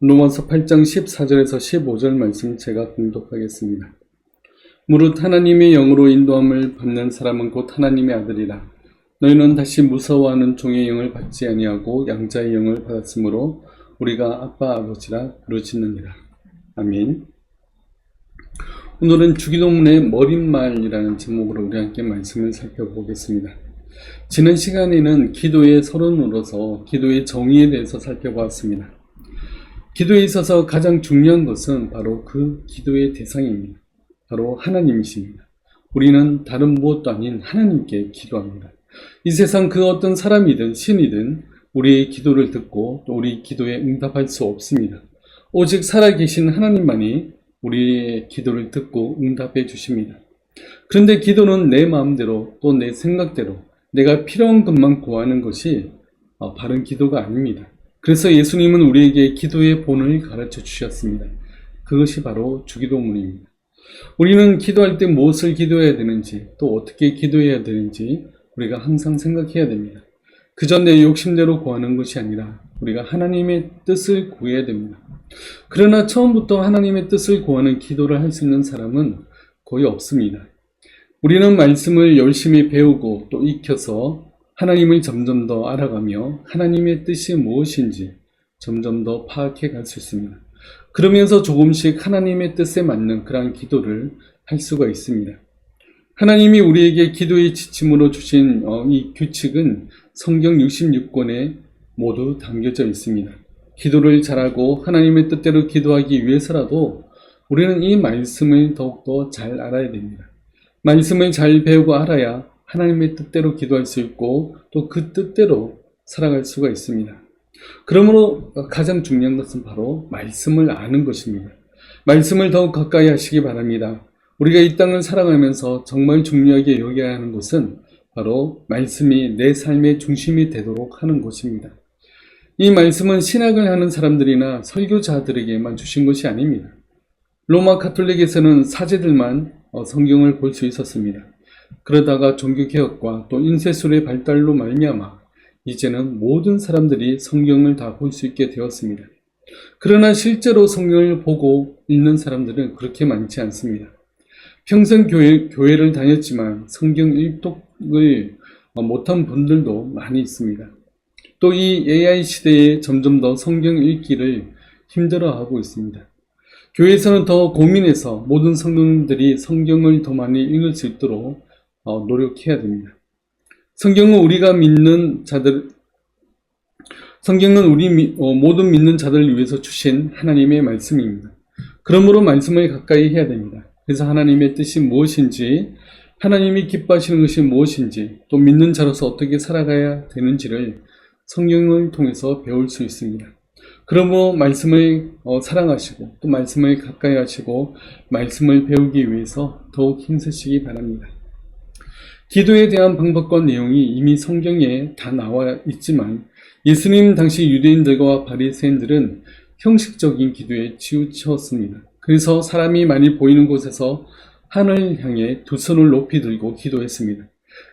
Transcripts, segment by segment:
로마서 8장 14절에서 15절 말씀 제가 공독하겠습니다. 무릇 하나님의 영으로 인도함을 받는 사람은 곧 하나님의 아들이라. 너희는 다시 무서워하는 종의 영을 받지 아니하고 양자의 영을 받았으므로 우리가 아빠 아버지라 부르짖느니라. 아멘. 오늘은 주기도문의 머릿말이라는 제목으로 우리 함께 말씀을 살펴보겠습니다. 지난 시간에는 기도의 서론으로서 기도의 정의에 대해서 살펴보았습니다. 기도에 있어서 가장 중요한 것은 바로 그 기도의 대상입니다. 바로 하나님이십니다. 우리는 다른 무엇도 아닌 하나님께 기도합니다. 이 세상 그 어떤 사람이든 신이든 우리의 기도를 듣고 또 우리 기도에 응답할 수 없습니다. 오직 살아계신 하나님만이 우리의 기도를 듣고 응답해 주십니다. 그런데 기도는 내 마음대로 또 내 생각대로 내가 필요한 것만 구하는 것이 바른 기도가 아닙니다. 그래서 예수님은 우리에게 기도의 본을 가르쳐 주셨습니다. 그것이 바로 주기도문입니다. 우리는 기도할 때 무엇을 기도해야 되는지 또 어떻게 기도해야 되는지 우리가 항상 생각해야 됩니다. 그저 내 욕심대로 구하는 것이 아니라 우리가 하나님의 뜻을 구해야 됩니다. 그러나 처음부터 하나님의 뜻을 구하는 기도를 할 수 있는 사람은 거의 없습니다. 우리는 말씀을 열심히 배우고 또 익혀서 하나님을 점점 더 알아가며 하나님의 뜻이 무엇인지 점점 더 파악해 갈 수 있습니다. 그러면서 조금씩 하나님의 뜻에 맞는 그러한 기도를 할 수가 있습니다. 하나님이 우리에게 기도의 지침으로 주신 이 규칙은 성경 66권에 모두 담겨져 있습니다. 기도를 잘하고 하나님의 뜻대로 기도하기 위해서라도 우리는 이 말씀을 더욱더 잘 알아야 됩니다. 말씀을 잘 배우고 알아야 하나님의 뜻대로 기도할 수 있고 또 그 뜻대로 살아갈 수가 있습니다. 그러므로 가장 중요한 것은 바로 말씀을 아는 것입니다. 말씀을 더욱 가까이 하시기 바랍니다. 우리가 이 땅을 살아가면서 정말 중요하게 여겨야 하는 것은 바로 말씀이 내 삶의 중심이 되도록 하는 것입니다. 이 말씀은 신학을 하는 사람들이나 설교자들에게만 주신 것이 아닙니다. 로마 가톨릭에서는 사제들만 성경을 볼 수 있었습니다. 그러다가 종교개혁과 또 인쇄술의 발달로 말미암아 이제는 모든 사람들이 성경을 다 볼 수 있게 되었습니다. 그러나 실제로 성경을 보고 읽는 사람들은 그렇게 많지 않습니다. 평생 교회를 다녔지만 성경 일독을 못한 분들도 많이 있습니다. 또 이 AI 시대에 점점 더 성경 읽기를 힘들어하고 있습니다. 교회에서는 더 고민해서 모든 성도님들이 성경을 더 많이 읽을 수 있도록 노력해야 됩니다. 성경은 모든 믿는 자들을 위해서 주신 하나님의 말씀입니다. 그러므로 말씀을 가까이 해야 됩니다. 그래서 하나님의 뜻이 무엇인지, 하나님이 기뻐하시는 것이 무엇인지, 또 믿는 자로서 어떻게 살아가야 되는지를 성경을 통해서 배울 수 있습니다. 그러므로 말씀을 사랑하시고 또 말씀을 가까이 하시고 말씀을 배우기 위해서 더욱 힘쓰시기 바랍니다. 기도에 대한 방법과 내용이 이미 성경에 다 나와 있지만 예수님 당시 유대인들과 바리새인들은 형식적인 기도에 치우쳤습니다. 그래서 사람이 많이 보이는 곳에서 하늘을 향해 두 손을 높이 들고 기도했습니다.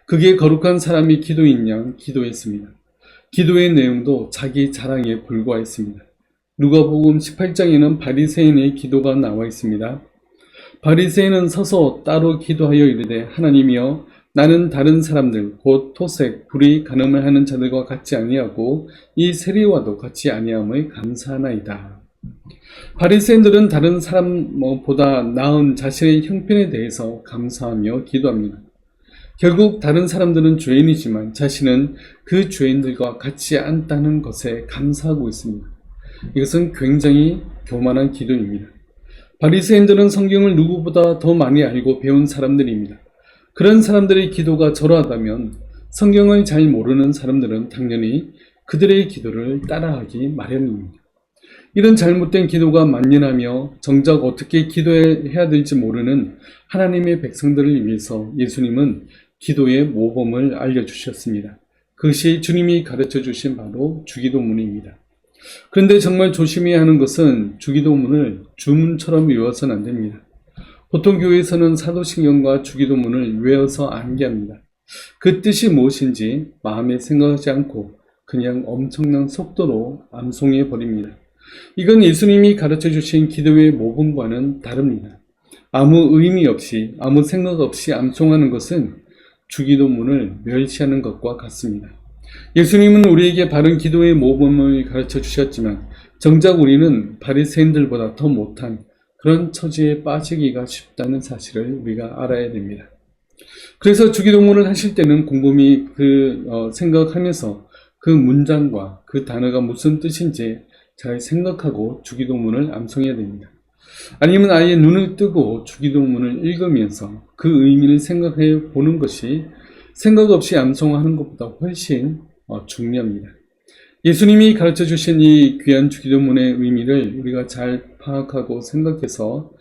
그게 거룩한 사람이 기도인 양 기도했습니다. 기도의 내용도 자기 자랑에 불과했습니다. 누가복음 18장에는 바리새인의 기도가 나와 있습니다. 바리새인은 서서 따로 기도하여 이르되 하나님이여 나는 다른 사람들 곧 토색, 불의, 간음을 하는 자들과 같지 아니하고 이 세리와도 같지 아니함을 감사하나이다. 바리새인들은 다른 사람보다 나은 자신의 형편에 대해서 감사하며 기도합니다. 결국 다른 사람들은 죄인이지만 자신은 그 죄인들과 같지 않다는 것에 감사하고 있습니다. 이것은 굉장히 교만한 기도입니다. 바리새인들은 성경을 누구보다 더 많이 알고 배운 사람들입니다. 그런 사람들의 기도가 저러하다면 성경을 잘 모르는 사람들은 당연히 그들의 기도를 따라하기 마련입니다. 이런 잘못된 기도가 만연하며 정작 어떻게 기도해야 될지 모르는 하나님의 백성들을 위해서 예수님은 기도의 모범을 알려주셨습니다. 그것이 주님이 가르쳐 주신 바로 주기도문입니다. 그런데 정말 조심해야 하는 것은 주기도문을 주문처럼 외워서는 안 됩니다. 보통 교회에서는 사도신경과 주기도문을 외워서 암기합니다. 그 뜻이 무엇인지 마음에 생각하지 않고 그냥 엄청난 속도로 암송해 버립니다. 이건 예수님이 가르쳐 주신 기도의 모범과는 다릅니다. 아무 의미 없이, 아무 생각 없이 암송하는 것은 주기도문을 멸시하는 것과 같습니다. 예수님은 우리에게 바른 기도의 모범을 가르쳐 주셨지만 정작 우리는 바리새인들보다 더 못한 그런 처지에 빠지기가 쉽다는 사실을 우리가 알아야 됩니다. 그래서 주기도문을 하실 때는 곰곰이 생각하면서 그 문장과 그 단어가 무슨 뜻인지 잘 생각하고 주기도문을 암송해야 됩니다. 아니면 아예 눈을 뜨고 주기도문을 읽으면서 그 의미를 생각해 보는 것이 생각 없이 암송하는 것보다 훨씬 중요합니다. 예수님이 가르쳐 주신 이 귀한 주기도문의 의미를 우리가 잘 파악하고 생각해서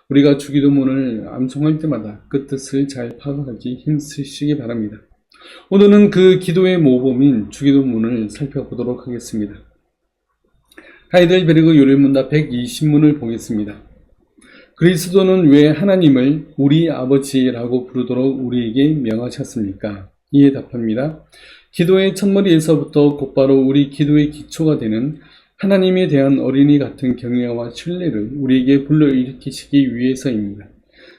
우리가 주기도문을 암송할 때마다 그 뜻을 잘 파악하기 힘쓰시기 바랍니다. 오늘은 그 기도의 모범인 주기도문을 살펴보도록 하겠습니다. 하이델베르그 요일문답 120문을 보겠습니다. 그리스도는 왜 하나님을 우리 아버지라고 부르도록 우리에게 명하셨습니까? 이에 답합니다. 기도의 첫머리에서부터 곧바로 우리 기도의 기초가 되는 하나님에 대한 어린이 같은 경외와 신뢰를 우리에게 불러일으키시기 위해서입니다.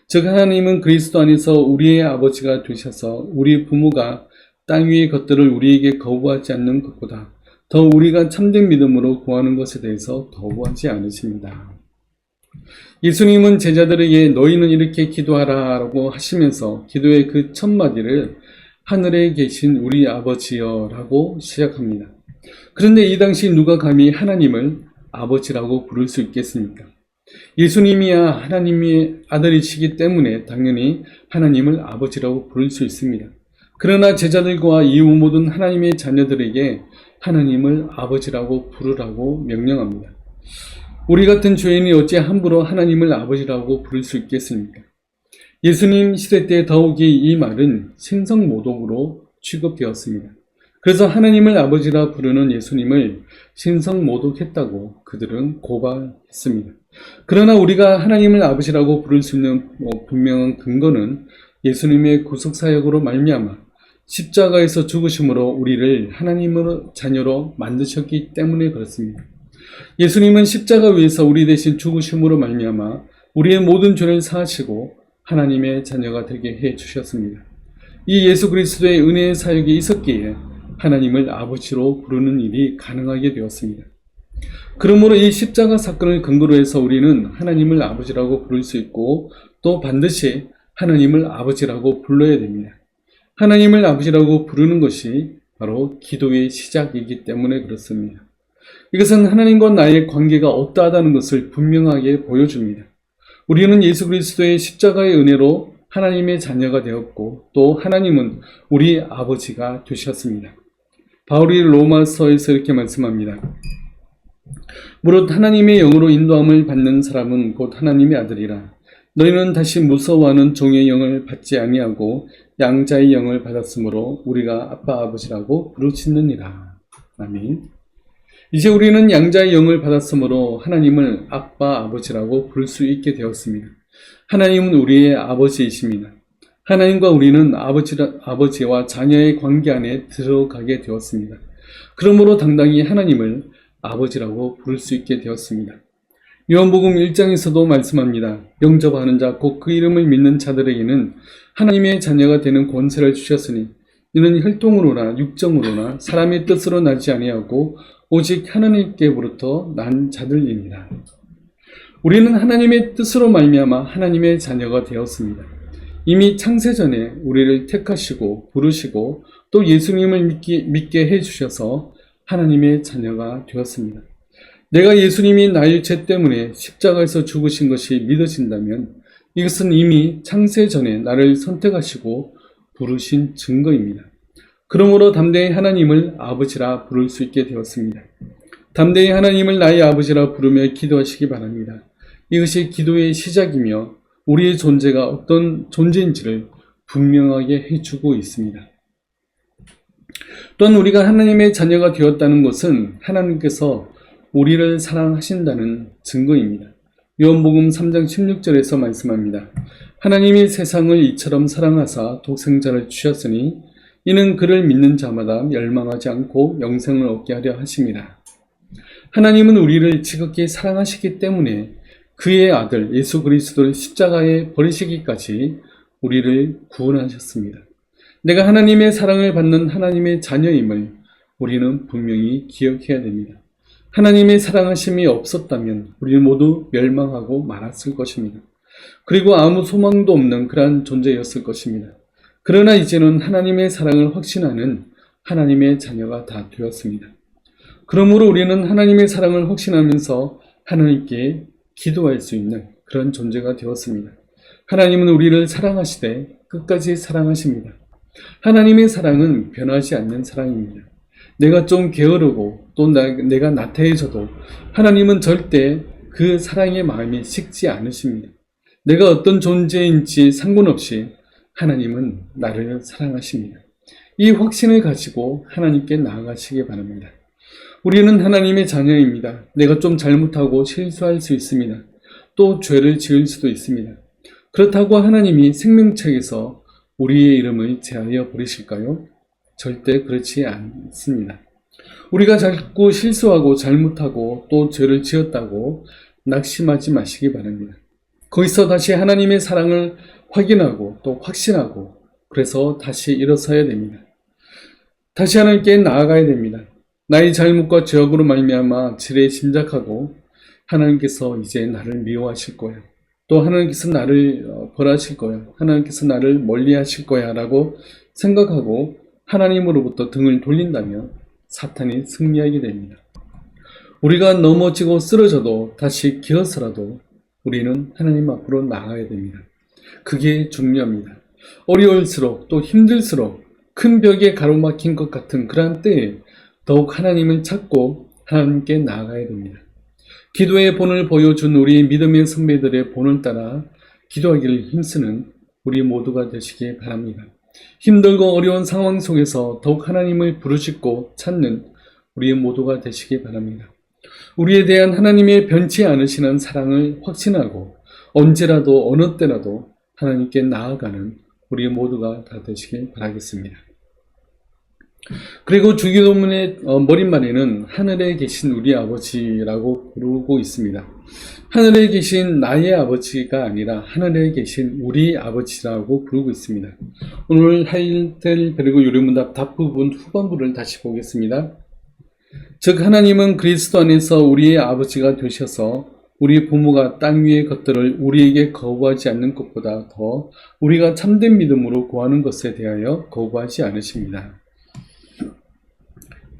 즉 하나님은 그리스도 안에서 우리의 아버지가 되셔서 우리 부모가 땅 위의 것들을 우리에게 거부하지 않는 것보다 더 우리가 참된 믿음으로 구하는 것에 대해서 거부하지 않으십니다. 예수님은 제자들에게 너희는 이렇게 기도하라 라고 하시면서 기도의 그 첫 마디를 하늘에 계신 우리 아버지여 라고 시작합니다. 그런데 이 당시 누가 감히 하나님을 아버지라고 부를 수 있겠습니까? 예수님이야 하나님의 아들이시기 때문에 당연히 하나님을 아버지라고 부를 수 있습니다. 그러나 제자들과 이후 모든 하나님의 자녀들에게 하나님을 아버지라고 부르라고 명령합니다. 우리 같은 죄인이 어찌 함부로 하나님을 아버지라고 부를 수 있겠습니까? 예수님 시대 때 더욱이 이 말은 신성모독으로 취급되었습니다. 그래서 하나님을 아버지라 부르는 예수님을 신성모독했다고 그들은 고발했습니다. 그러나 우리가 하나님을 아버지라고 부를 수 있는 분명한 근거는 예수님의 구속사역으로 말미암아 십자가에서 죽으심으로 우리를 하나님의 자녀로 만드셨기 때문에 그렇습니다. 예수님은 십자가 위에서 우리 대신 죽으심으로 말미암아 우리의 모든 죄를 사하시고 하나님의 자녀가 되게 해 주셨습니다. 이 예수 그리스도의 은혜의 사역이 있었기에 하나님을 아버지로 부르는 일이 가능하게 되었습니다. 그러므로 이 십자가 사건을 근거로 해서 우리는 하나님을 아버지라고 부를 수 있고 또 반드시 하나님을 아버지라고 불러야 됩니다. 하나님을 아버지라고 부르는 것이 바로 기도의 시작이기 때문에 그렇습니다. 이것은 하나님과 나의 관계가 어떠하다는 것을 분명하게 보여줍니다. 우리는 예수 그리스도의 십자가의 은혜로 하나님의 자녀가 되었고 또 하나님은 우리 아버지가 되셨습니다. 바울이 로마서에서 이렇게 말씀합니다. 무릇 하나님의 영으로 인도함을 받는 사람은 곧 하나님의 아들이라. 너희는 다시 무서워하는 종의 영을 받지 아니하고 양자의 영을 받았으므로 우리가 아빠 아버지라고 부르짖느니라. 아멘. 이제 우리는 양자의 영을 받았으므로 하나님을 아빠 아버지라고 부를 수 있게 되었습니다. 하나님은 우리의 아버지이십니다. 하나님과 우리는 아버지와 자녀의 관계 안에 들어가게 되었습니다. 그러므로 당당히 하나님을 아버지라고 부를 수 있게 되었습니다. 요한복음 1장에서도 말씀합니다. 영접하는 자 곧 그 이름을 믿는 자들에게는 하나님의 자녀가 되는 권세를 주셨으니 이는 혈통으로나 육정으로나 사람의 뜻으로 나지 아니하고 오직 하나님께로부터 난 자들이니라. 우리는 하나님의 뜻으로 말미암아 하나님의 자녀가 되었습니다. 이미 창세전에 우리를 택하시고 부르시고 또 예수님을 믿게 해주셔서 하나님의 자녀가 되었습니다. 내가 예수님이 나의 죄 때문에 십자가에서 죽으신 것이 믿어진다면 이것은 이미 창세전에 나를 선택하시고 부르신 증거입니다. 그러므로 담대히 하나님을 아버지라 부를 수 있게 되었습니다. 담대히 하나님을 나의 아버지라 부르며 기도하시기 바랍니다. 이것이 기도의 시작이며 우리의 존재가 어떤 존재인지를 분명하게 해주고 있습니다. 또한 우리가 하나님의 자녀가 되었다는 것은 하나님께서 우리를 사랑하신다는 증거입니다. 요한복음 3장 16절에서 말씀합니다. 하나님이 세상을 이처럼 사랑하사 독생자를 주셨으니 이는 그를 믿는 자마다 멸망하지 않고 영생을 얻게 하려 하심이라. 하나님은 우리를 지극히 사랑하시기 때문에 그의 아들 예수 그리스도를 십자가에 버리시기까지 우리를 구원하셨습니다. 내가 하나님의 사랑을 받는 하나님의 자녀임을 우리는 분명히 기억해야 됩니다. 하나님의 사랑하심이 없었다면 우리 모두 멸망하고 말았을 것입니다. 그리고 아무 소망도 없는 그러한 존재였을 것입니다. 그러나 이제는 하나님의 사랑을 확신하는 하나님의 자녀가 다 되었습니다. 그러므로 우리는 하나님의 사랑을 확신하면서 하나님께 기도할 수 있는 그런 존재가 되었습니다. 하나님은 우리를 사랑하시되 끝까지 사랑하십니다. 하나님의 사랑은 변하지 않는 사랑입니다. 내가 좀 게으르고 또 내가 나태해져도 하나님은 절대 그 사랑의 마음이 식지 않으십니다. 내가 어떤 존재인지 상관없이 하나님은 나를 사랑하십니다. 이 확신을 가지고 하나님께 나아가시기 바랍니다. 우리는 하나님의 자녀입니다. 내가 좀 잘못하고 실수할 수 있습니다. 또 죄를 지을 수도 있습니다. 그렇다고 하나님이 생명책에서 우리의 이름을 제하여 버리실까요? 절대 그렇지 않습니다. 우리가 자꾸 실수하고 잘못하고 또 죄를 지었다고 낙심하지 마시기 바랍니다. 거기서 다시 하나님의 사랑을 확인하고 또 확신하고 그래서 다시 일어서야 됩니다. 다시 하나님께 나아가야 됩니다. 나의 잘못과 죄악으로 말미암아 지레 짐작하고 하나님께서 이제 나를 미워하실 거야. 또 하나님께서 나를 벌하실 거야. 하나님께서 나를 멀리하실 거야 라고 생각하고 하나님으로부터 등을 돌린다면 사탄이 승리하게 됩니다. 우리가 넘어지고 쓰러져도 다시 기어서라도 우리는 하나님 앞으로 나아가야 됩니다. 그게 중요합니다. 어려울수록 또 힘들수록 큰 벽에 가로막힌 것 같은 그러한 때에 더욱 하나님을 찾고 하나님께 나아가야 됩니다. 기도의 본을 보여준 우리 믿음의 선배들의 본을 따라 기도하기를 힘쓰는 우리 모두가 되시기 바랍니다. 힘들고 어려운 상황 속에서 더욱 하나님을 부르짖고 찾는 우리 모두가 되시기 바랍니다. 우리에 대한 하나님의 변치 않으시는 사랑을 확신하고 언제라도 어느 때라도 하나님께 나아가는 우리 모두가 다 되시길 바라겠습니다. 그리고 주기도문의 머릿말에는 하늘에 계신 우리 아버지라고 부르고 있습니다. 하늘에 계신 나의 아버지가 아니라 하늘에 계신 우리 아버지라고 부르고 있습니다. 오늘 하이델베르그 요리문답 답 부분 후반부를 다시 보겠습니다. 즉 하나님은 그리스도 안에서 우리의 아버지가 되셔서 우리 부모가 땅 위의 것들을 우리에게 거부하지 않는 것보다 더 우리가 참된 믿음으로 구하는 것에 대하여 거부하지 않으십니다.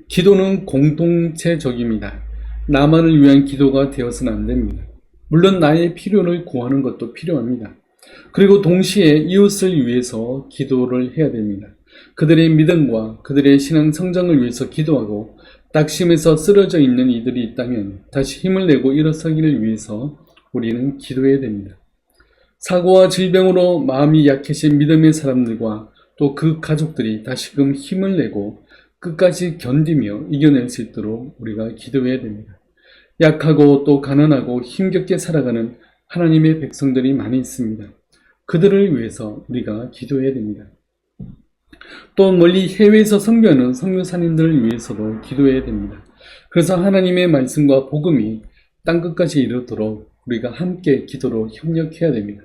기도는 공동체적입니다. 나만을 위한 기도가 되어서는 안 됩니다. 물론 나의 필요를 구하는 것도 필요합니다. 그리고 동시에 이웃을 위해서 기도를 해야 됩니다. 그들의 믿음과 그들의 신앙 성장을 위해서 기도하고 낙심에서 쓰러져 있는 이들이 있다면 다시 힘을 내고 일어서기를 위해서 우리는 기도해야 됩니다. 사고와 질병으로 마음이 약해진 믿음의 사람들과 또 그 가족들이 다시금 힘을 내고 끝까지 견디며 이겨낼 수 있도록 우리가 기도해야 됩니다. 약하고 또 가난하고 힘겹게 살아가는 하나님의 백성들이 많이 있습니다. 그들을 위해서 우리가 기도해야 됩니다. 또 멀리 해외에서 선교하는 선교사님들을 위해서도 기도해야 됩니다. 그래서 하나님의 말씀과 복음이 땅끝까지 이르도록 우리가 함께 기도로 협력해야 됩니다.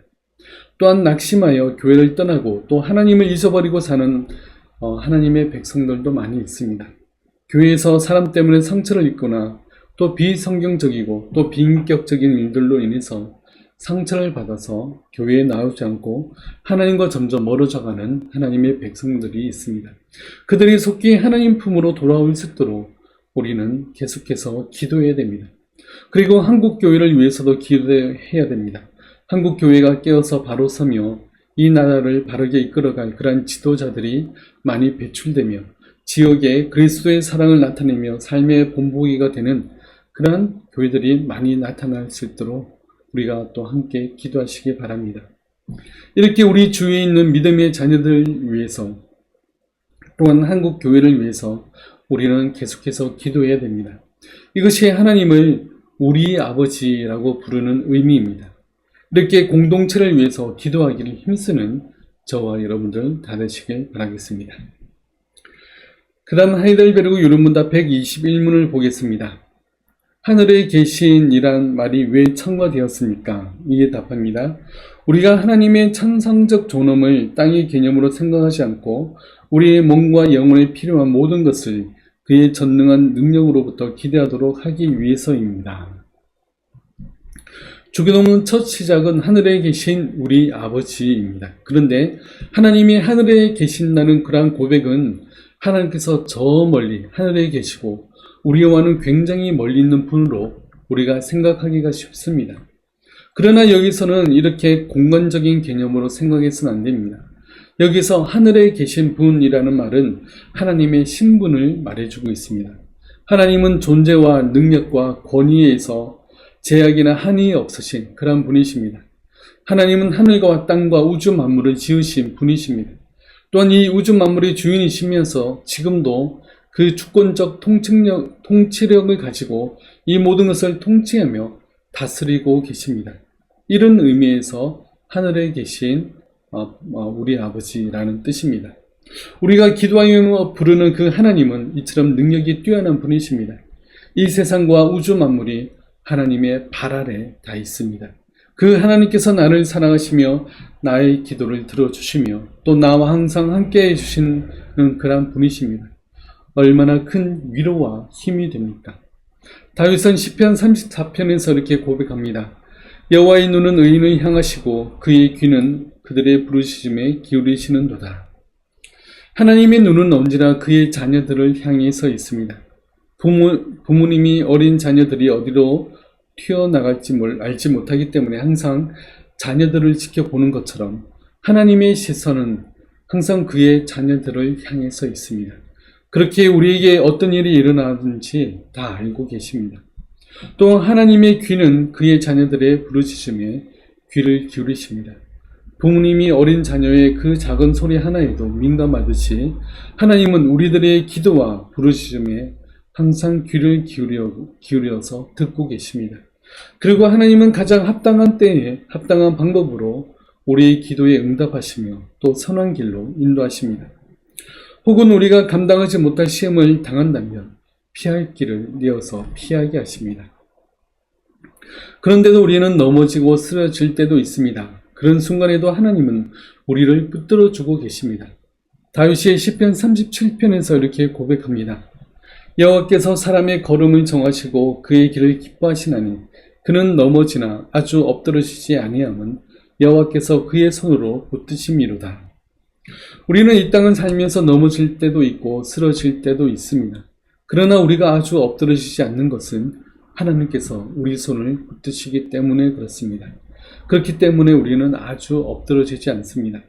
또한 낙심하여 교회를 떠나고 또 하나님을 잊어버리고 사는 하나님의 백성들도 많이 있습니다. 교회에서 사람 때문에 상처를 입거나 또 비성경적이고 또 비인격적인 일들로 인해서 상처를 받아서 교회에 나오지 않고 하나님과 점점 멀어져가는 하나님의 백성들이 있습니다. 그들이 속히 하나님 품으로 돌아올 수 있도록 우리는 계속해서 기도해야 됩니다. 그리고 한국 교회를 위해서도 기도해야 됩니다. 한국 교회가 깨어서 바로 서며 이 나라를 바르게 이끌어갈 그러한 지도자들이 많이 배출되며 지역에 그리스도의 사랑을 나타내며 삶의 본보기가 되는 그러한 교회들이 많이 나타날 수 있도록 우리가 또 함께 기도하시기 바랍니다. 이렇게 우리 주위에 있는 믿음의 자녀들 위해서 또한 한국 교회를 위해서 우리는 계속해서 기도해야 됩니다. 이것이 하나님을 우리 아버지라고 부르는 의미입니다. 이렇게 공동체를 위해서 기도하기를 힘쓰는 저와 여러분들 다 되시길 바라겠습니다. 그 다음 하이델베르그 요론문답 121문을 보겠습니다. 하늘에 계신이란 말이 왜 첨가되었습니까? 이게 답합니다. 우리가 하나님의 천상적 존엄을 땅의 개념으로 생각하지 않고 우리의 몸과 영혼에 필요한 모든 것을 그의 전능한 능력으로부터 기대하도록 하기 위해서입니다. 주기도문 첫 시작은 하늘에 계신 우리 아버지입니다. 그런데 하나님이 하늘에 계신다는 그러한 고백은 하나님께서 저 멀리 하늘에 계시고 우리와는 굉장히 멀리 있는 분으로 우리가 생각하기가 쉽습니다. 그러나 여기서는 이렇게 공간적인 개념으로 생각해서는 안 됩니다. 여기서 하늘에 계신 분이라는 말은 하나님의 신분을 말해주고 있습니다. 하나님은 존재와 능력과 권위에서 제약이나 한이 없으신 그런 분이십니다. 하나님은 하늘과 땅과 우주 만물을 지으신 분이십니다. 또한 이 우주 만물의 주인이시면서 지금도 그 주권적 통치력을 가지고 이 모든 것을 통치하며 다스리고 계십니다. 이런 의미에서 하늘에 계신 우리 아버지라는 뜻입니다. 우리가 기도하며 부르는 그 하나님은 이처럼 능력이 뛰어난 분이십니다. 이 세상과 우주 만물이 하나님의 발 아래 다 있습니다. 그 하나님께서 나를 사랑하시며 나의 기도를 들어주시며 또 나와 항상 함께 해주시는 그런 분이십니다. 얼마나 큰 위로와 힘이 됩니까? 다윗은 시편 34편에서 이렇게 고백합니다. 여호와의 눈은 의인을 향하시고 그의 귀는 그들의 부르짖음에 기울이시는도다. 하나님의 눈은 언제나 그의 자녀들을 향해 서 있습니다. 부모님이 어린 자녀들이 어디로 튀어나갈지 알지 못하기 때문에 항상 자녀들을 지켜보는 것처럼 하나님의 시선은 항상 그의 자녀들을 향해 서 있습니다. 그렇게 우리에게 어떤 일이 일어나든지 다 알고 계십니다. 또 하나님의 귀는 그의 자녀들의 부르짖음에 귀를 기울이십니다. 부모님이 어린 자녀의 그 작은 소리 하나에도 민감하듯이 하나님은 우리들의 기도와 부르짖음에 항상 귀를 기울여서 듣고 계십니다. 그리고 하나님은 가장 합당한 때에 합당한 방법으로 우리의 기도에 응답하시며 또 선한 길로 인도하십니다. 혹은 우리가 감당하지 못할 시험을 당한다면 피할 길을 내어서 피하게 하십니다. 그런데도 우리는 넘어지고 쓰러질 때도 있습니다. 그런 순간에도 하나님은 우리를 붙들어주고 계십니다. 다윗이 시편 37편에서 이렇게 고백합니다. 여호와께서 사람의 걸음을 정하시고 그의 길을 기뻐하시나니 그는 넘어지나 아주 엎드러지지 아니함은 여호와께서 그의 손으로 붙드심이로다. 우리는 이 땅을 살면서 넘어질 때도 있고 쓰러질 때도 있습니다. 그러나 우리가 아주 엎드러지지 않는 것은 하나님께서 우리 손을 붙드시기 때문에 그렇습니다. 그렇기 때문에 우리는 아주 엎드러지지 않습니다.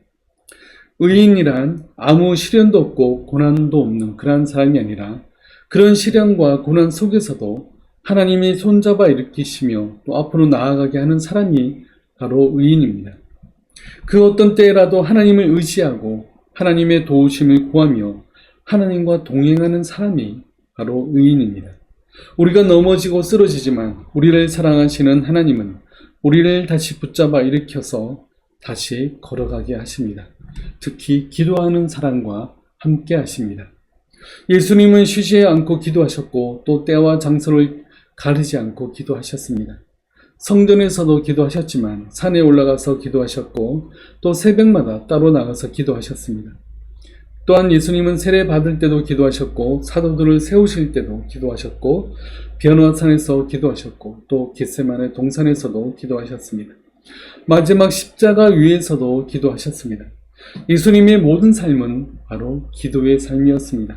의인이란 아무 시련도 없고 고난도 없는 그러한 사람이 아니라 그런 시련과 고난 속에서도 하나님이 손잡아 일으키시며 또 앞으로 나아가게 하는 사람이 바로 의인입니다. 그 어떤 때라도 하나님을 의지하고 하나님의 도우심을 구하며 하나님과 동행하는 사람이 바로 의인입니다. 우리가 넘어지고 쓰러지지만 우리를 사랑하시는 하나님은 우리를 다시 붙잡아 일으켜서 다시 걸어가게 하십니다. 특히 기도하는 사람과 함께 하십니다. 예수님은 쉬지 않고 기도하셨고 또 때와 장소를 가리지 않고 기도하셨습니다. 성전에서도 기도하셨지만 산에 올라가서 기도하셨고 또 새벽마다 따로 나가서 기도하셨습니다. 또한 예수님은 세례 받을 때도 기도하셨고 사도들을 세우실 때도 기도하셨고 변화산에서 기도하셨고 또 겟세마네 동산에서도 기도하셨습니다. 마지막 십자가 위에서도 기도하셨습니다. 예수님의 모든 삶은 바로 기도의 삶이었습니다.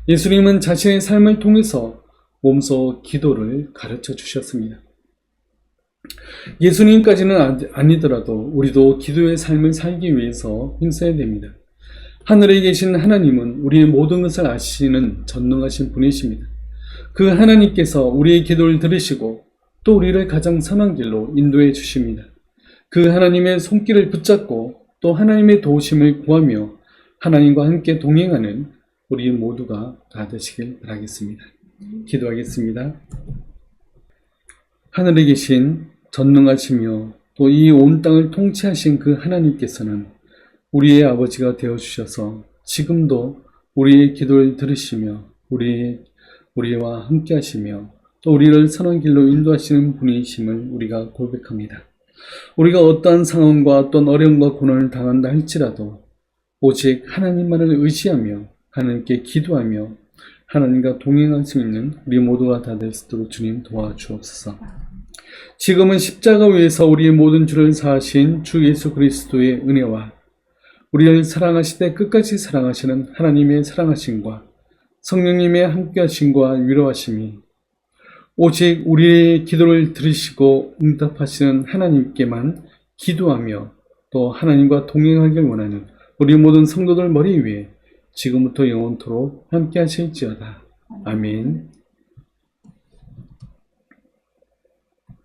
예수님은 자신의 삶을 통해서 몸소 기도를 가르쳐 주셨습니다. 예수님까지는 아니더라도 우리도 기도의 삶을 살기 위해서 힘써야 됩니다. 하늘에 계신 하나님은 우리의 모든 것을 아시는 전능하신 분이십니다. 그 하나님께서 우리의 기도를 들으시고 또 우리를 가장 선한 길로 인도해 주십니다. 그 하나님의 손길을 붙잡고 또 하나님의 도우심을 구하며 하나님과 함께 동행하는 우리 모두가 다 되시길 바라겠습니다. 기도하겠습니다. 하늘에 계신 전능하시며 또 이 온 땅을 통치하신 그 하나님께서는 우리의 아버지가 되어주셔서 지금도 우리의 기도를 들으시며 우리와 함께 하시며 또 우리를 선한 길로 인도하시는 분이심을 우리가 고백합니다. 우리가 어떠한 상황과 어떤 어려움과 고난을 당한다 할지라도 오직 하나님만을 의지하며 하나님께 기도하며 하나님과 동행할 수 있는 우리 모두가 다 될 수 있도록 주님 도와주옵소서. 지금은 십자가 위에서 우리의 모든 죄를 사하신 주 예수 그리스도의 은혜와 우리를 사랑하시되 끝까지 사랑하시는 하나님의 사랑하심과 성령님의 함께하심과 위로하심이 오직 우리의 기도를 들으시고 응답하시는 하나님께만 기도하며 또 하나님과 동행하길 원하는 우리 모든 성도들 머리 위에 지금부터 영원토록 함께 하실지어다. 아멘.